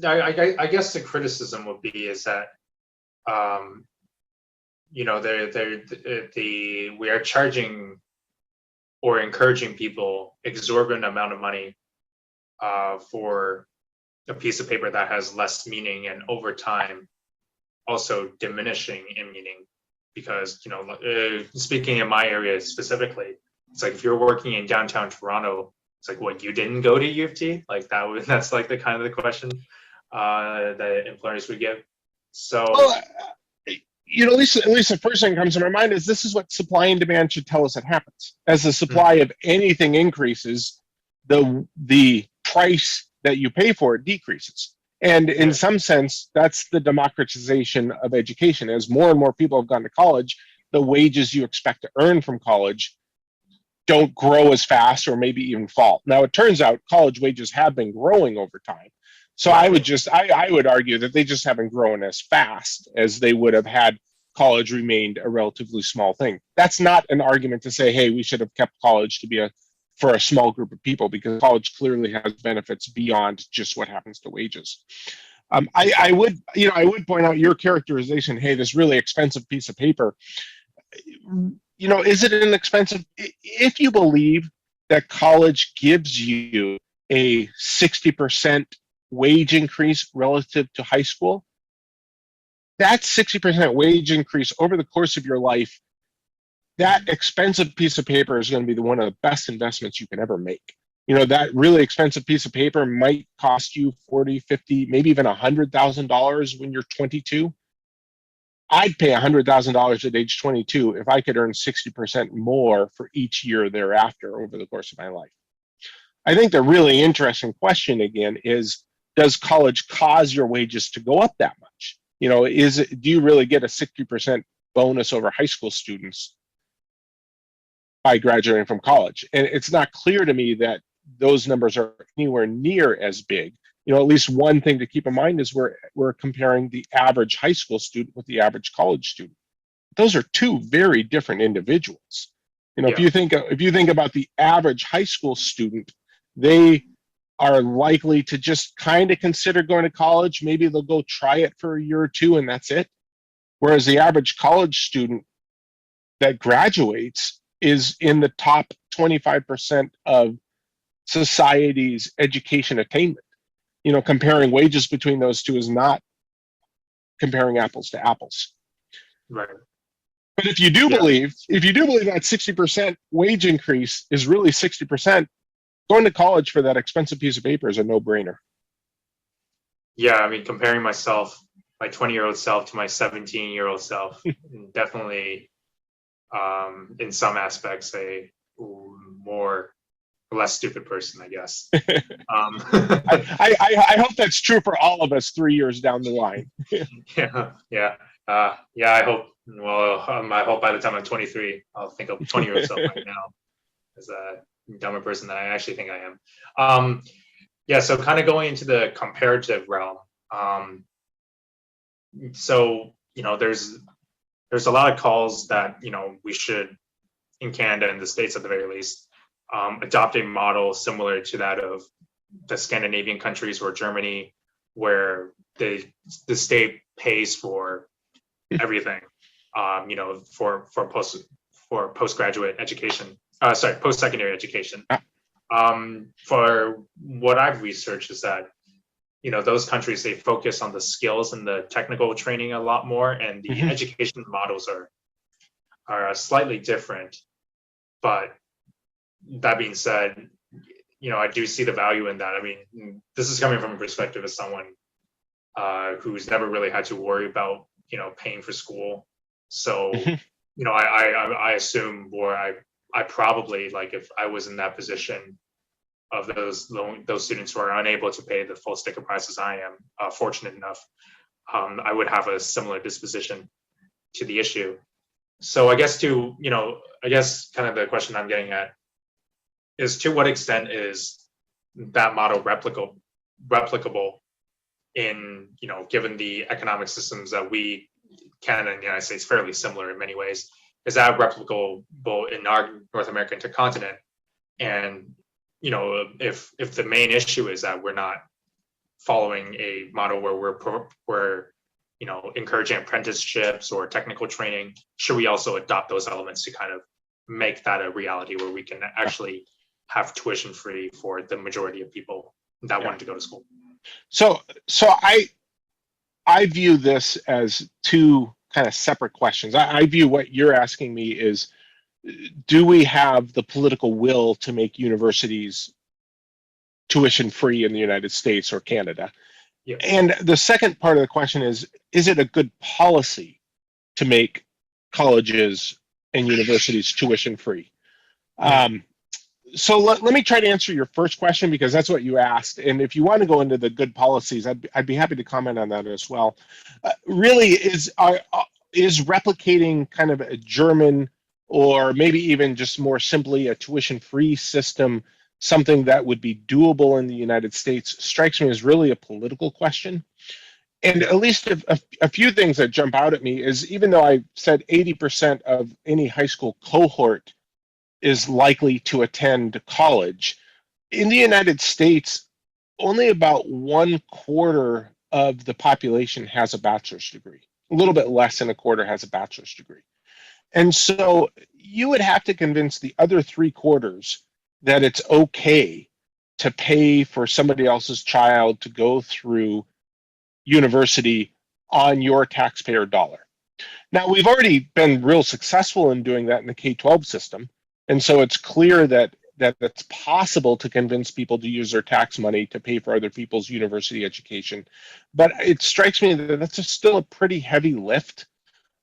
S2: I guess the criticism would be is that we are charging or encouraging people exorbitant amount of money for a piece of paper that has less meaning, and over time also diminishing in meaning, because speaking in my area specifically, it's like if you're working in downtown Toronto, it's like, what, you didn't go to U of T? Like that's like the kind of the question that employers would give. So
S3: well, at least the first thing that comes to my mind is this is what supply and demand should tell us it happens. As the supply of anything increases, the price that you pay for it decreases. And in some sense, that's the democratization of education. As more and more people have gone to college, the wages you expect to earn from college don't grow as fast or maybe even fall. Now, it turns out college wages have been growing over time. So I would argue that they just haven't grown as fast as they would have had college remained a relatively small thing. That's not an argument to say, hey, we should have kept college to be for a small group of people, because college clearly has benefits beyond just what happens to wages. I would point out your characterization. Hey, this really expensive piece of paper. Is it an expensive? If you believe that college gives you a 60% wage increase relative to high school, that 60% wage increase over the course of your life, that expensive piece of paper is going to be one of the best investments you can ever make. That really expensive piece of paper might cost you 40, 50, maybe even $100,000 when you're 22. I'd pay $100,000 at age 22 if I could earn 60% more for each year thereafter over the course of my life. I think the really interesting question again is, does college cause your wages to go up that much? Do you really get a 60% bonus over high school students by graduating from college? And it's not clear to me that those numbers are anywhere near as big. at least one thing to keep in mind is we're comparing the average high school student with the average college student. Those are two very different individuals. If you think about the average high school student, they are likely to just kind of consider going to college. Maybe they'll go try it for a year or two and that's it. Whereas the average college student that graduates is in the top 25% of society's education attainment. Comparing wages between those two is not comparing apples to apples.
S2: Right.
S3: But if you do believe that 60% wage increase is really 60%, going to college for that expensive piece of paper is a no-brainer.
S2: Yeah, I mean, comparing myself, my 20-year-old self to my 17-year-old self, definitely, in some aspects, a less stupid person, I guess.
S3: I hope that's true for all of us 3 years down the line.
S2: Yeah. I hope. Well, I hope by the time I'm 23, I'll think of 20-year-old self right now as a dumber person than I actually think I am. So kind of going into the comparative realm. There's a lot of calls that we should, in Canada and the States at the very least, adopt a model similar to that of the Scandinavian countries or Germany, where the state pays for everything, for postgraduate education, post-secondary education. For what I've researched is that, those countries, they focus on the skills and the technical training a lot more, and the education models are slightly different. But that being said, I do see the value in that. I mean, this is coming from a perspective of someone who's never really had to worry about, paying for school. So, I assume, or I probably, like, if I was in that position of those students who are unable to pay the full sticker price as I am, fortunate enough, I would have a similar disposition to the issue. So I guess kind of the question I'm getting at is, to what extent is that model replicable in, given the economic systems that Canada and the United States, fairly similar in many ways, is that replicable in our North American continent? And, if the main issue is that we're not following a model where we're encouraging apprenticeships or technical training, should we also adopt those elements to kind of make that a reality where we can actually have tuition free for the majority of people that wanted to go to school?
S3: So I view this as two kind of separate questions. I view what you're asking me is, do we have the political will to make universities tuition free in the United States or Canada?
S2: Yes.
S3: And the second part of the question is it a good policy to make colleges and universities tuition free? So let me try to answer your first question, because that's what you asked. And if you want to go into the good policies, I'd be happy to comment on that as well. Really, is replicating kind of a German, or maybe even just more simply a tuition-free system, something that would be doable in the United States? Strikes me as really a political question. And at least a few things that jump out at me is, even though I said 80% of any high school cohort is likely to attend college, in the United States, only about 1/4 of the population has a bachelor's degree. A little bit less than a quarter has a bachelor's degree. And so you would have to convince the other 3/4 that it's okay to pay for somebody else's child to go through university on your taxpayer dollar. Now, we've already been real successful in doing that in the K-12 system. And so it's clear that it's possible to convince people to use their tax money to pay for other people's university education. But it strikes me that that's still a pretty heavy lift.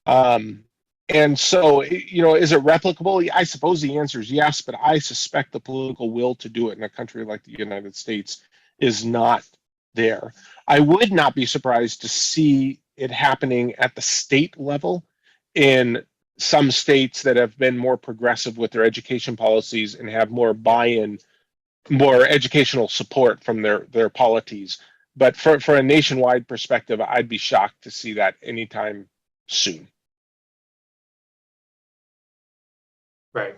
S3: And so, is it replicable? I suppose the answer is yes, but I suspect the political will to do it in a country like the United States is not there. I would not be surprised to see it happening at the state level in some states that have been more progressive with their education policies and have more buy-in, more educational support from their polities. But for a nationwide perspective, I'd be shocked to see that anytime soon.
S2: Right.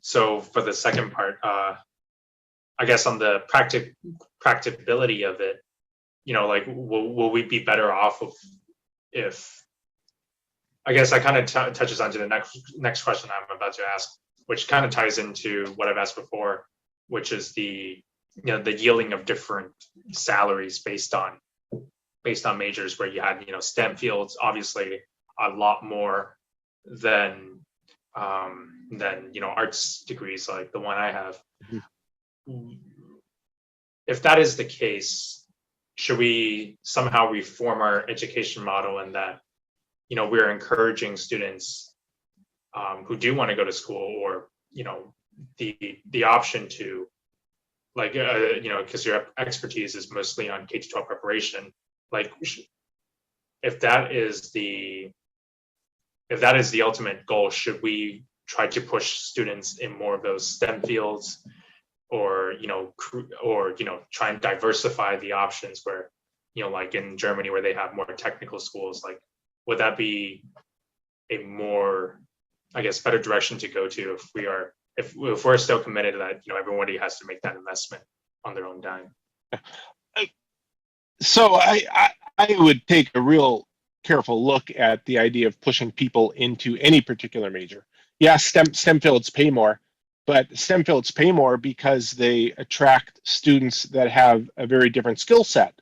S2: So for the second part, I guess on the practicability of it, like will we be better off if I guess that kind of touches onto the next question I'm about to ask, which kind of ties into what I've asked before, which is the the yielding of different salaries based on majors, where you had STEM fields obviously a lot more than arts degrees like the one I have. If that is the case, should we somehow reform our education model in that we're encouraging students who do want to go to school, or the option to, like because your expertise is mostly on K-12 preparation, like if that is the ultimate goal, should we try to push students in more of those STEM fields, or try and diversify the options where like in Germany where they have more technical schools? Like, would that be a more, I guess, better direction to go to if we're still committed to that everybody has to make that investment on their own dime?
S3: So I would take a real careful look at the idea of pushing people into any particular major. Yeah, STEM fields pay more, but STEM fields pay more because they attract students that have a very different skill set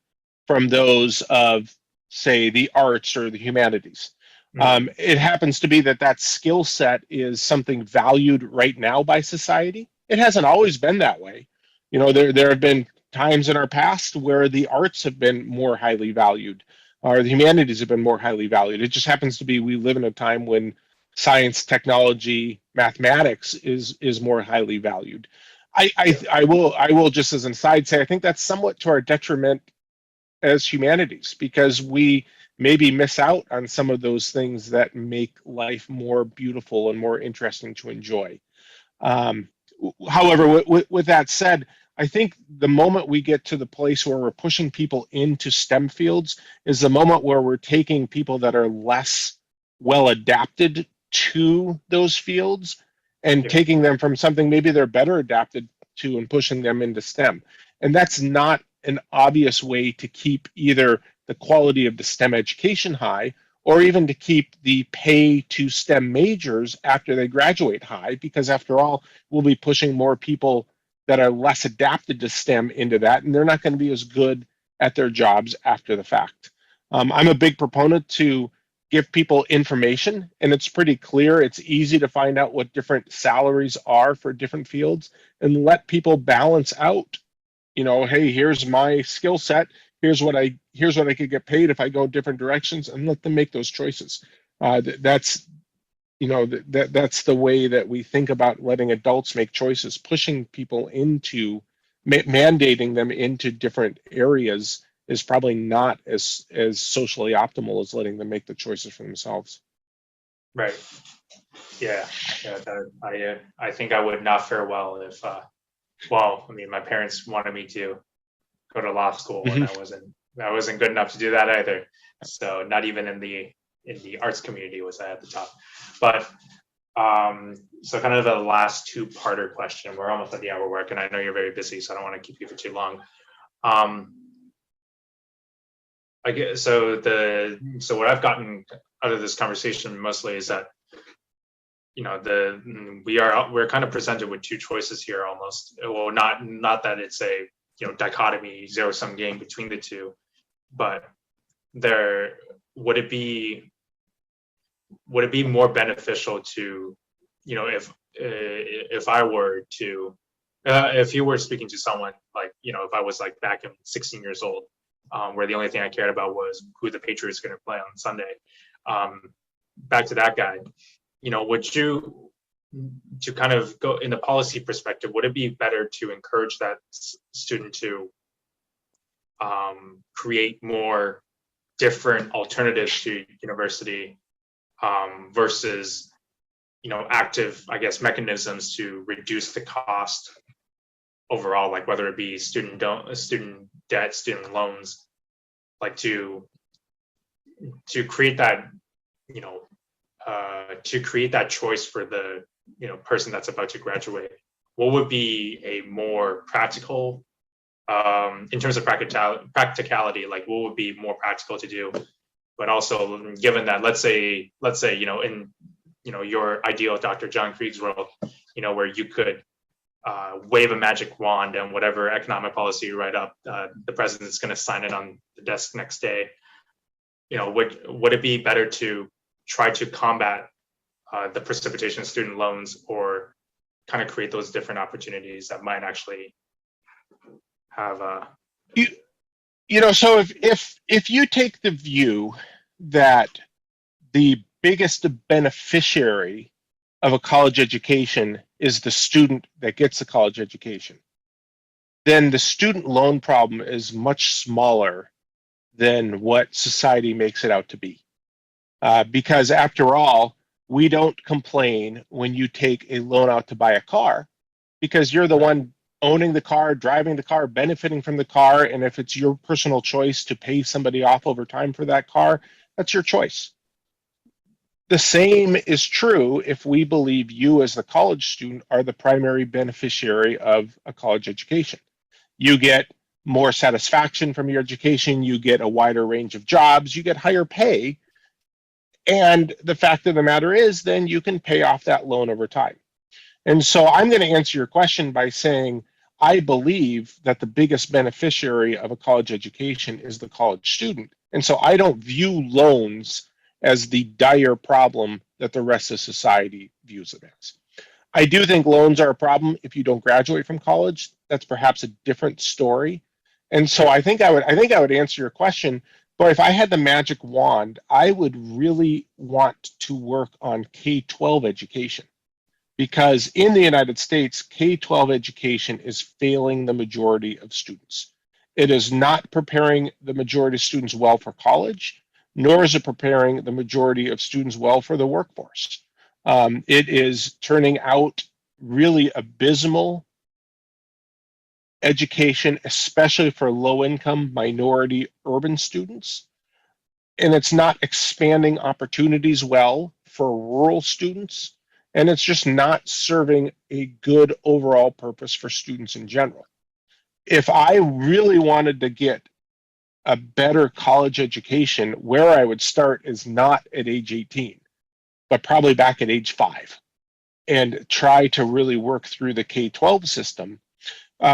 S3: from those of, say, the arts or the humanities. It happens to be that skill set is something valued right now by society. It hasn't always been that way. There have been times in our past where the arts have been more highly valued, or the humanities have been more highly valued. It just happens to be we live in a time when science, technology, mathematics is more highly valued. I will just as an aside say I think that's somewhat to our detriment as humanities, because we maybe miss out on some of those things that make life more beautiful and more interesting to enjoy. However, with that said, I think the moment we get to the place where we're pushing people into STEM fields is the moment where we're taking people that are less well adapted to those fields and taking them from something maybe they're better adapted to and pushing them into STEM. And that's not an obvious way to keep either the quality of the STEM education high, or even to keep the pay to STEM majors after they graduate high, because after all, we'll be pushing more people that are less adapted to STEM into that, and they're not going to be as good at their jobs after the fact. I'm a big proponent to give people information, and it's pretty clear. It's easy to find out what different salaries are for different fields, and let people balance out. Hey, here's my skill set. Here's what I could get paid if I go different directions, and let them make those choices. That's the way that we think about letting adults make choices. Pushing people into mandating them into different areas is probably not as socially optimal as letting them make the choices for themselves.
S2: Right. Yeah. I think I would not fare well if well, I mean, my parents wanted me to go to law school, and I wasn't good enough to do that either. So not even in the arts community was I at the top. But so kind of the last two-parter question. We're almost at the hour mark, and I know you're very busy, so I don't want to keep you for too long. I guess so what I've gotten out of this conversation mostly is that we're kind of presented with two choices here almost. Well, not that it's a dichotomy, zero-sum game between the two, but would it be more beneficial to if I were to if you were speaking to someone like if I was like back in 16 years old, where the only thing I cared about was who the Patriots going to play on Sunday, back to that guy, would you, to kind of go in the policy perspective, would it be better to encourage that student to create more different alternatives to university versus active, I guess, mechanisms to reduce the cost overall, like whether it be student debt, student loans, like to create that, you know, to create that choice for the, you know, person that's about to graduate, what would be a more practical, in terms of practicality, like what would be more practical to do? But also, given that, let's say, you know, in, you know, your ideal Dr. John Krieg's world, you know, where you could wave a magic wand and whatever economic policy you write up, the president's going to sign it on the desk next day. You know, would it be better to try to combat the precipitation of student loans, or kind of create those different opportunities that might actually have
S3: you know, so if you take the view that the biggest beneficiary of a college education is the student that gets the college education, then the student loan problem is much smaller than what society makes it out to be. Because after all, we don't complain when you take a loan out to buy a car, because you're the one owning the car, driving the car, benefiting from the car. And if it's your personal choice to pay somebody off over time for that car, that's your choice. The same is true if we believe you as the college student are the primary beneficiary of a college education. You get more satisfaction from your education, you get a wider range of jobs, you get higher pay. And the fact of the matter is, then you can pay off that loan over time. And so I'm going to answer your question by saying, I believe that the biggest beneficiary of a college education is the college student. And so I don't view loans as the dire problem that the rest of society views it as. I do think loans are a problem if you don't graduate from college. That's perhaps a different story. And so I think I would answer your question, but if I had the magic wand, I would really want to work on K-12 education. Because in the United States, K-12 education is failing the majority of students. It is not preparing the majority of students well for college, nor is it preparing the majority of students well for the workforce. It is turning out really abysmal education, especially for low-income, minority, urban students. And it's not expanding opportunities well for rural students. And it's just not serving a good overall purpose for students in general. If I really wanted to get a better college education, where I would start is not at age 18, but probably back at age 5, and try to really work through the K-12 system.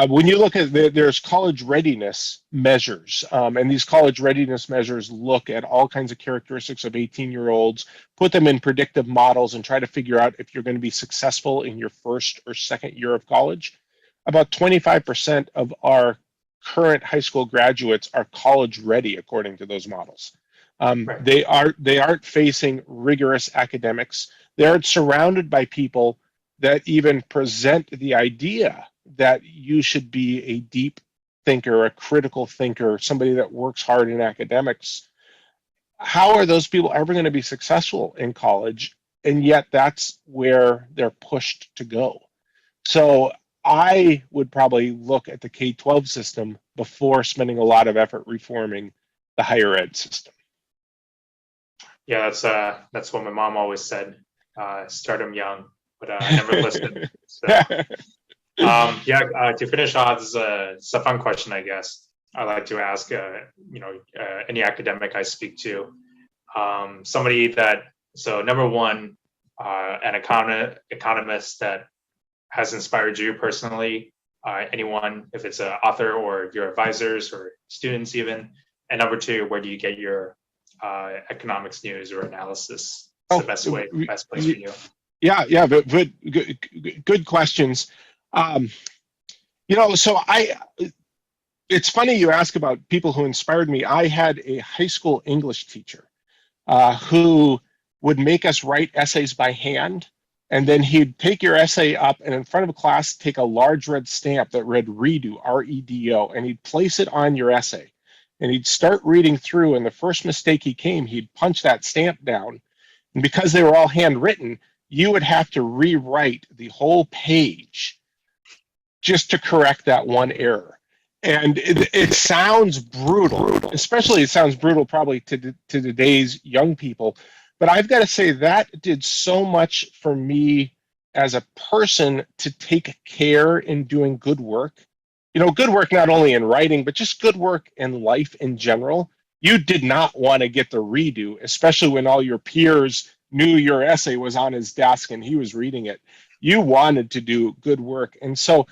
S3: When you look at there's college readiness measures, and these college readiness measures look at all kinds of characteristics of 18-year-olds, put them in predictive models, and try to figure out if you're going to be successful in your first or second year of college. About 25% of our current high school graduates are college ready, according to those models.
S2: Right.
S3: They aren't facing rigorous academics. They aren't surrounded by people that even present the idea that you should be a deep thinker, a critical thinker, somebody that works hard in academics. How are those people ever going to be successful in college? And yet that's where they're pushed to go. So I would probably look at the K-12 system before spending a lot of effort reforming the higher ed system.
S2: Yeah, that's what my mom always said. Start them young, but I never listened. So. To finish off, it's a fun question, I guess. I like to ask, any academic I speak to, somebody that, so number one, an economist that has inspired you personally, anyone, if it's an author or your advisors or students even, and number two, where do you get your economics news or analysis? It's the best place for you.
S3: Yeah, but good questions. So it's funny you ask about people who inspired me. I had a high school English teacher who would make us write essays by hand, and then he'd take your essay up and in front of a class, take a large red stamp that read redo, R-E-D-O, and he'd place it on your essay. And he'd start reading through, and the first mistake he'd punch that stamp down. And because they were all handwritten, you would have to rewrite the whole page just to correct that one error. And it sounds brutal, especially it sounds brutal probably to today's young people. But I've got to say that did so much for me as a person to take care in doing good work. You know, good work not only in writing, but just good work in life in general. You did not want to get the redo, especially when all your peers knew your essay was on his desk and he was reading it. You wanted to do good work. And so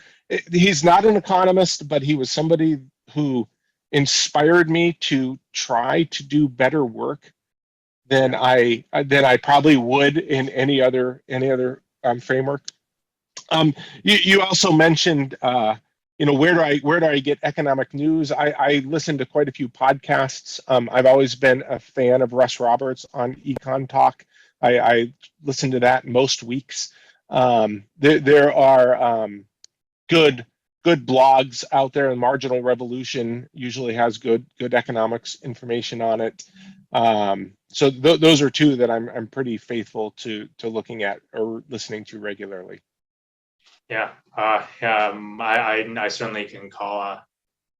S3: he's not an economist, but he was somebody who inspired me to try to do better work than I probably would in any other framework. You also mentioned where do I get economic news? I listen to quite a few podcasts. I've always been a fan of Russ Roberts on Econ Talk. I listen to that most weeks. There are good blogs out there, and Marginal Revolution usually has good economics information on it. So those are two that I'm pretty faithful to looking at or listening to regularly.
S2: Yeah, I certainly can call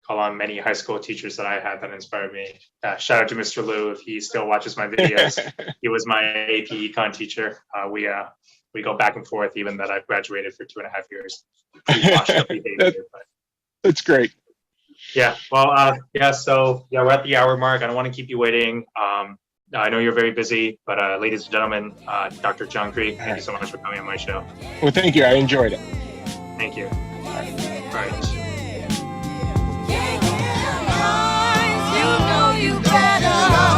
S2: on many high school teachers that I had that inspired me. Shout out to Mr. Liu if he still watches my videos. He was my AP Econ teacher. We go back and forth, even that I've graduated for 2.5 years. Pretty washed up behavior, but
S3: that's great.
S2: Yeah. Well, So we're at the hour mark. I don't want to keep you waiting. I know you're very busy, but ladies and gentlemen, Dr. John Krieg, thank you so much for coming on my show.
S3: Well, thank you. I enjoyed it.
S2: Thank you. All right.
S1: You know you better.